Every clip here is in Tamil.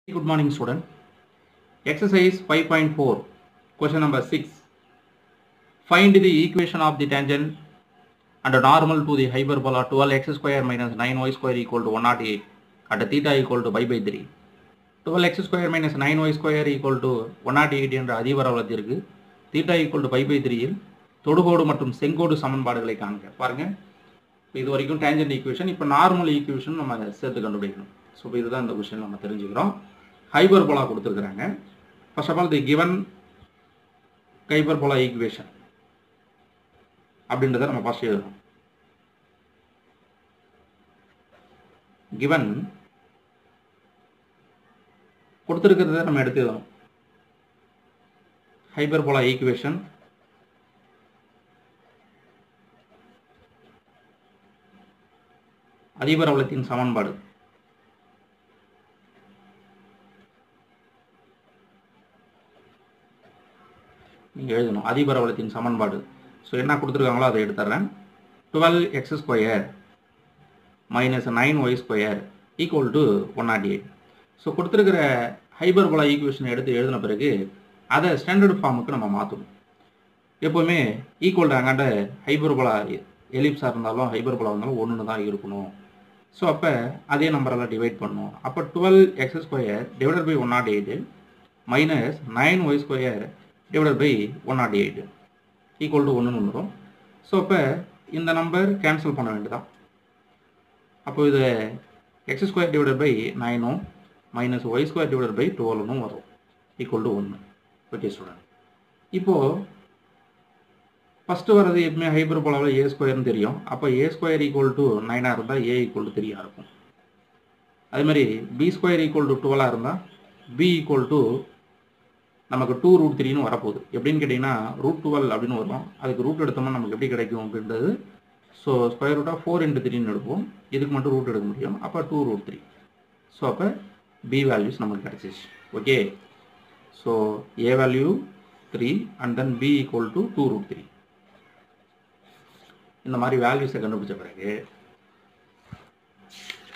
Good morning, student. Exercise 5.4, question number 6. Find the equation of the tangent and normal to the hyperbola 12x square minus 9y square equal to 108 at theta equal to pi by 3. 12x square minus 9y square equal to 108 என்ற அதிபரவலத்திற்கு theta equal to pi by 3 இல் தொடுகோடு மற்றும் செங்கோடு சமன்பாடுகளை காண்க. பாருங்க, இது வரைக்கும் tangent equation. இப்போ நார்மல் ஈக்குவேஷன் நம்ம சேர்த்து கண்டுபிடிக்கணும். ஸோ இதுதான் இந்த கொஸ்டின் நம்ம தெரிஞ்சுக்கிறோம். ஹைபர்போலா கொடுத்துருக்குறாங்க. First of all the given hyperbola equation அப்படின்றத நம்ம ஃபர்ஸ்ட் எழுதணும். கிவன் கொடுத்துருக்கிறத நம்ம எடுத்து எழுதணும். ஹைபர்போலா ஈக்குவேஷன் அதிபரவலத்தின் சமன்பாடு. நீங்கள் எழுதணும் அதிபரவலத்தின் சமன்பாடு. ஸோ என்ன கொடுத்துருக்காங்களோ அதை எடுத்துறேன். 12x square minus 9y square equal to 108. So கொடுத்துருக்கிற ஹைபர்போலா ஈக்குவேஷன் எடுத்து எழுதின பிறகு அதை ஸ்டாண்டர்ட் ஃபார்முக்கு நம்ம மாற்றணும். எப்போவுமே ஈக்குவல் அங்காண்ட ஹைபர்போலா எலிப்ஸாக இருந்தாலும் ஹைபர்போலா இருந்தாலும் ஒன்று தான் இருக்கணும். ஸோ அப்போ அதே நம்பரெல்லாம் டிவைட் பண்ணணும். அப்போ 12x square divided by 108 minus 9y square divided by 108 equal to 1 வந்துடும். ஸோ அப்போ இந்த நம்பர் கேன்சல் பண்ண வேண்டியதான். அப்போ இது x square divided by 9 minus y square divided by 12 வரும் ஈக்குவல் டு 1. ஓகே ஸ்டூடெண்ட், இப்போது ஃபஸ்ட்டு வர்றது எப்பவுமே ஹைபர்போலாவில் ஏ ஸ்கொயர்னு தெரியும். அப்போ ஏ ஸ்கொயர் ஈக்குவல் டு 9 இருந்தால் ஏ ஈக்குவல் டு 3 இருக்கும். அதே மாதிரி பி ஸ்கொயர் ஈக்குவல் டு 12 இருந்தால் பி ஈக்குவல் டு நமக்கு 2√3 வரப்போகுது. எப்படின்னு கேட்டிங்கன்னா √12 அப்படின்னு வரும். அதுக்கு ரூட் எடுத்தோம்னா நமக்கு எப்படி கிடைக்கும் அப்படின்றது. ஸோ ஸ்கொயர் ரூட்டாக 4 × 3 எடுப்போம். இதுக்கு மட்டும் ரூட் எடுக்க முடியும். அப்போ 2√3. ஸோ அப்போ பி வேல்யூஸ் நமக்கு கிடைச்சிச்சு. Okay, so A value 3 and then B equal to 2√3. இந்த மாதிரி வேல்யூஸை கண்டுபிடிச்ச பிறகு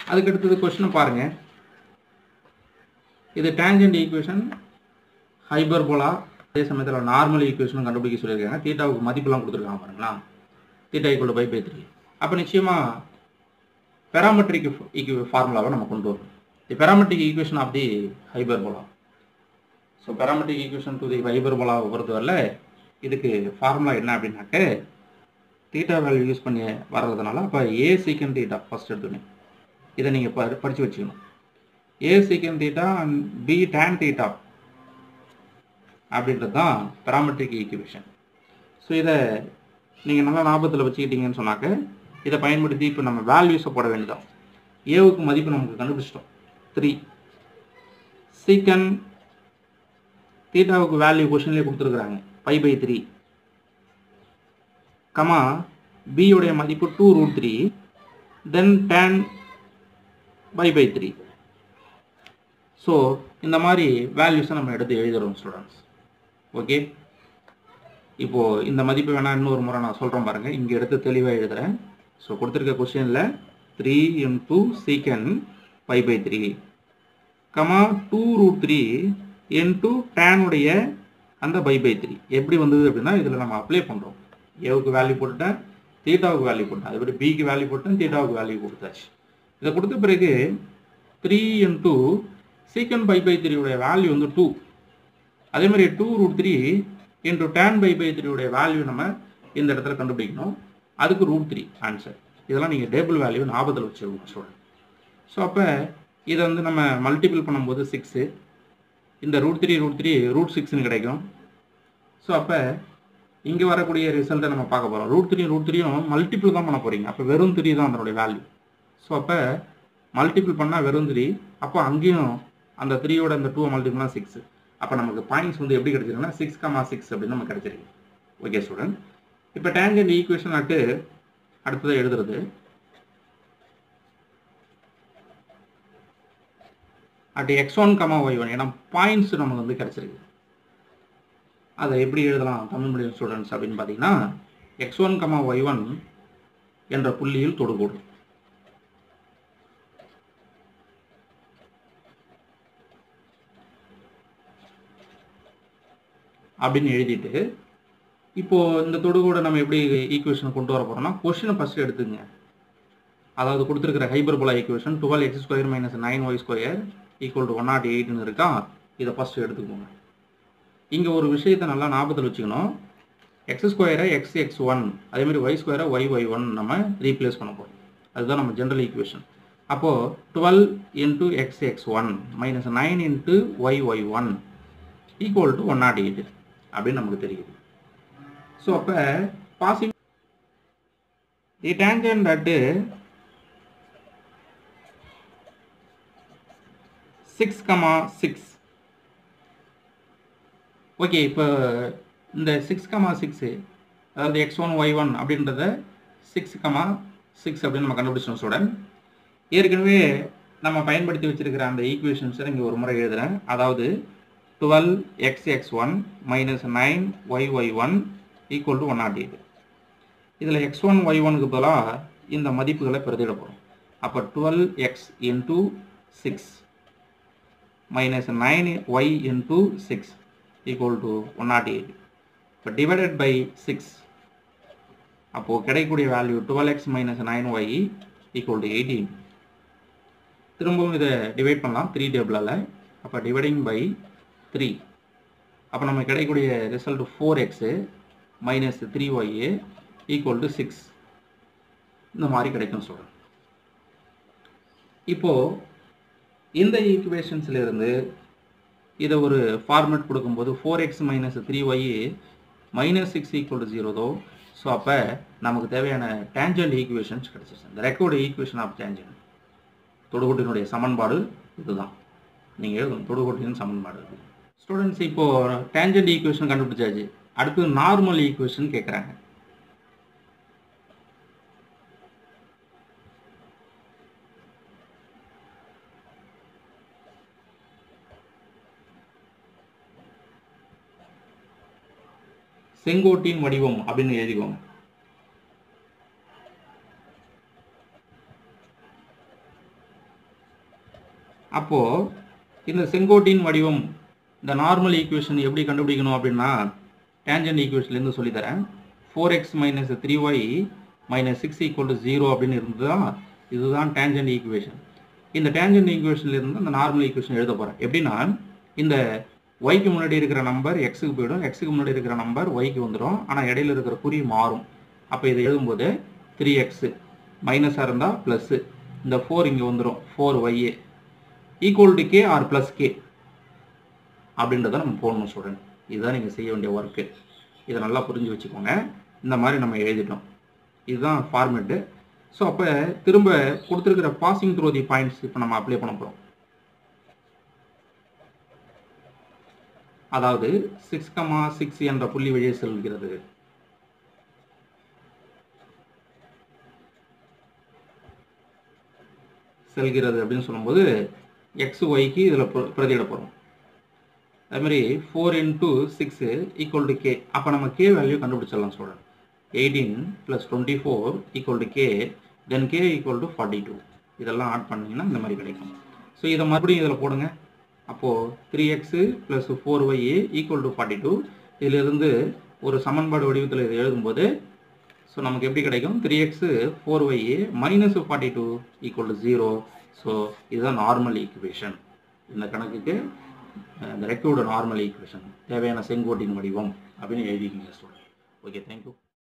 அதுக்கு அடுத்தது கொஸ்டினை பாருங்கள். இது டேஞ்சன்ட் ஈக்குவேஷன் ஹைபர்போலா, அதே சமயத்தில் நார்மல் ஈக்குவேஷனும் கண்டுபிடிக்க சொல்லியிருக்காங்க. தீட்டாவுக்கு மதிப்பெல்லாம் கொடுத்துருக்காங்க பாருங்களா. Theta equal to pi by 3. அப்போ நிச்சயமாக பெராமெட்ரிக் ஃபார்முலாவை நம்ம கொண்டு வரணும். The parametric equation of the hyperbola. So parametric equation to the ஹைபர்போலாவை பொறுத்தவரையில் இதுக்கு ஃபார்முலா என்ன அப்படின்னாக்க தீட்டா வேல்யூ யூஸ் பண்ணி வர்றதுனால அப்போ ஏ சீக்கன் தீட்டா ஃபஸ்ட் எடுத்துக்கணும். இதை நீங்கள் படித்து வச்சுக்கணும். A secant theta and b tan theta அப்படின்றது தான் பெராமெட்ரிக் ஈக்குவேஷன். ஸோ இதை நீங்கள் நல்லா ஞாபகத்தில் வச்சுக்கிட்டீங்கன்னு சொன்னாக்க இதை பயன்படுத்தி இப்போ நம்ம வேல்யூஸை போட வேண்டியதான். ஏவுக்கு மதிப்பு நமக்கு கண்டுபிடிச்சிட்டோம் 3. சீக்கன் தீட்டாவுக்கு வேல்யூ கொஷின்லேயே கொடுத்துருக்குறாங்க pi by 3. கமா பியோடைய மதிப்பு 2√3 தென் tan pi by 3. ஸோ இந்த மாதிரி வேல்யூஸை நம்ம எடுத்து எழுதுகிறோம் ஸ்டூடெண்ட்ஸ். ஓகே, இப்போது இந்த மதிப்பு வேணால் இன்னொரு முறை நான் சொல்கிறேன் பாருங்கள். இங்கே எடுத்து தெளிவாக எழுதுகிறேன். ஸோ கொடுத்துருக்க கொஸ்டினில் 3 × சீக்கன் pi by 3 கமா 2√3 × டேனுடைய அந்த pi by 3 எப்படி வந்தது அப்படின்னா இதில் நம்ம அப்ளை பண்ணுறோம். ஏவுக்கு வேல்யூ போட்டுட்டேன், தீட்டாவுக்கு வேல்யூ போட்டேன், அதே மாதிரி பிக்கு வேல்யூ போட்டேன், தீட்டாவுக்கு வேல்யூ கொடுத்தாச்சு. இதை கொடுத்த பிறகு 3 × சீக்கன் pi by 3 உடைய வேல்யூ வந்து 2. அதே மாதிரி 2√3 × tan pi by 3 உடைய வேல்யூ நம்ம இந்த இடத்துல கண்டுபிடிக்கணும். அதுக்கு √3 ஆன்சர். இதெல்லாம் நீங்கள் டேபிள் வேல்யூ ஞாபகத்தில் வச்சுருக்கோம் ஸ்டூடெண்ட். ஸோ அப்போ இதை வந்து நம்ம மல்டிபிள் பண்ணும்போது 6, இந்த √3 √6ன்னு கிடைக்கும். ஸோ அப்போ இங்கே வரக்கூடிய ரிசல்ட்டை நம்ம பார்க்க போகிறோம். √3 மல்டிபிள் தான் பண்ண போகிறீங்க. அப்போ வெறும் 3 தான் அதனுடைய வேல்யூ. ஸோ அப்போ மல்டிபிள் பண்ணால் வெறும் 3. அப்போ அங்கேயும் அந்த 3யோட அந்த 2 மல்டிபிள்னா 6. அப்போ நமக்கு பாயிண்ட்ஸ் வந்து எப்படி கிடைச்சிருக்குன்னா 6,6 அப்படின்னு நமக்கு கிடைச்சிருக்கு. ஓகே ஸ்டூடெண்ட், இப்போ டேஞ்சன்ட் ஈக்குவேஷன் அடுத்ததை எழுதுறது. அட் x1, y1 ஏன்னா பாயிண்ட்ஸ் நமக்கு வந்து கிடைச்சிருக்கு. அதை எப்படி எழுதலாம் தமிழ் மீடியம் ஸ்டூடெண்ட்ஸ் அப்படின்னு பார்த்தீங்கன்னா x1, y1 என்ற புள்ளியில் தொடுகோடு. அப்படின்னு எழுதிட்டு இப்போது இந்த தொடுகோடை நம்ம எப்படி ஈக்குவேஷனை கொண்டு வர போகிறோம்னா கொஷினை ஃபஸ்ட்டு எடுத்துங்க. அதாவது கொடுத்துருக்கிற ஹைபர்போலா ஈக்குவேஷன் 12x² - 9y² = 108ன்னு இருக்கா. இதை ஃபஸ்ட்டு எடுத்துக்கோங்க. இங்கே ஒரு விஷயத்தை நல்லா ஞாபகத்தில் வச்சுக்கணும். x² x(x1) அதேமாதிரி y² y(y1) நம்ம ரீப்ளேஸ் பண்ண போகிறோம். அதுதான் நம்ம ஜென்ரல் ஈக்குவேஷன். அப்போது 12 × x(x1) - 9 × y(y1) = 108 அப்படின்னு நமக்கு தெரியுது. ஸோ அப்போ passing the tangent at 6,6. Okay, இப்போ இந்த 6,6 அதாவது x1 y1 அப்படின்றத 6,6 அப்படின்னு நம்ம கண்டுபிடிச்சோம் ஸ்டூடெண்ட். ஏற்கனவே நம்ம பயன்படுத்தி வச்சிருக்கிற அந்த ஈக்குவேஷன்ஸை இங்கே ஒரு முறை எழுதுகிறேன். அதாவது 12x(x1) - 9y(y1) = 108. இதில் x1 y1க்கு பதிலாக இந்த மதிப்புகளை பிரதியிட போகிறோம். அப்போ 12x × 6 - 9y × 6 = 108. இப்போ டிவைடட் பை 6. அப்போது கிடைக்கக்கூடிய வேல்யூ 12x - 9y = 18. திரும்பவும் இதை டிவைட் பண்ணலாம் 3 டேபிளால். அப்போ டிவைடிங் பை 3. அப்போ நம்ம கிடைக்கக்கூடிய ரிசல்ட் 4x - 3y = 6. இந்த மாதிரி கிடைக்கும் சொல்கிறேன். இப்போது இந்த ஈக்குவேஷன்ஸிலிருந்து இதை ஒரு ஃபார்மேட் கொடுக்கும்போது 4x - 3y -6 = 0 ஸோ அப்போ நமக்கு தேவையான டேஞ்சன்ட் ஈக்குவேஷன்ஸ் கிடச்சிச்சு. இந்த ரெக்கார்டு ஈக்குவேஷன் ஆஃப் டேஞ்சன்ட் தொடுகோட்டினுடைய சமன்பாடு இதுதான். நீங்கள் தொடுகோட்டின் சமன்பாடு ஸ்டூடெண்ட்ஸ். இப்போது டேஞ்சன்ட் ஈக்குவேஷன் கண்டுபிடிச்சாச்சு. அடுத்து நார்மல் ஈக்குவேஷன் கேட்குறாங்க. செங்கோட்டின் வடிவம் அப்படின்னு எழுதிக்கோங்க. அப்போ இந்த செங்கோட்டின் வடிவம் இந்த நார்மல் ஈக்குவேஷன் எப்படி கண்டுபிடிக்கணும் அப்படின்னா டேஞ்சன்ட் ஈக்குவேஷன்லேருந்து சொல்லித்தரேன். 4x - 3y -6 = 0 அப்படின்னு இருந்ததுதான். இதுதான் டேஞ்சன்ட் ஈக்குவேஷன். இந்த டேஞ்சன்ட் ஈக்குவேஷன்லேருந்து அந்த நார்மல் ஈக்குவேஷன் எழுத போகிறேன். எப்படின்னா இந்த ஒய்க்கு முன்னாடி இருக்கிற நம்பர் எக்ஸுக்கு போயிடும், எக்ஸுக்கு முன்னாடி இருக்கிற நம்பர் ஒய்க்கு வந்துடும். ஆனால் இடையில இருக்கிற குறி மாறும். அப்போ இதை எழுதும்போது 3x மைனஸாக இருந்தால் ப்ளஸ்ஸு, இந்த 4 இங்கே வந்துடும், 4y = k R plus k அப்படின்றத நம்ம போடணும் ஸ்டூடெண்ட். இதுதான் நீங்கள் செய்ய வேண்டிய ஒர்க்கு. இதை நல்லா புரிஞ்சு வச்சுக்கோங்க. இந்த மாதிரி நம்ம எழுதிட்டோம். இதுதான் ஃபார்மேட்டு. ஸோ அப்போ திரும்ப கொடுத்துருக்கிற பாசிங் த்ரூ தி பாயிண்ட்ஸ் இப்போ நம்ம அப்ளை பண்ண போகிறோம். அதாவது 6,6 என்ற புள்ளி வழியே செல்கிறது. அப்படின்னு சொல்லும்போது எக்ஸ் ஒய்க்கு இதில் பிரதியிட போகிறோம். அதேமாதிரி 4 × 6 = k. அப்போ நம்ம k வேல்யூ கண்டுபிடிச்சிடலாம் ஸ்டூடெண்ட். 18 + 24 = k. தென் k = 42. இதெல்லாம் ஆட் பண்ணிங்கன்னா இந்த மாதிரி கிடைக்கும். ஸோ இதை மறுபடியும் இதில் போடுங்க. அப்போது 3x + 4y = 42. இதிலிருந்து ஒரு சமன்பாடு வடிவத்தில் இதை எழுதும்போது ஸோ நமக்கு எப்படி கிடைக்கும்? 3x 4y -42 = 0. ஸோ இதுதான் நார்மல் ஈக்குவேஷன். இந்த கணக்குக்கு இந்த ரெக்டோட நார்மல் ஈக்குவேஷன் தேவையான செங்கோட்டின் வடிவம் அப்படின்னு எழுதிக்கிங்க ஸ்டூடெண்ட். Okay, thank you.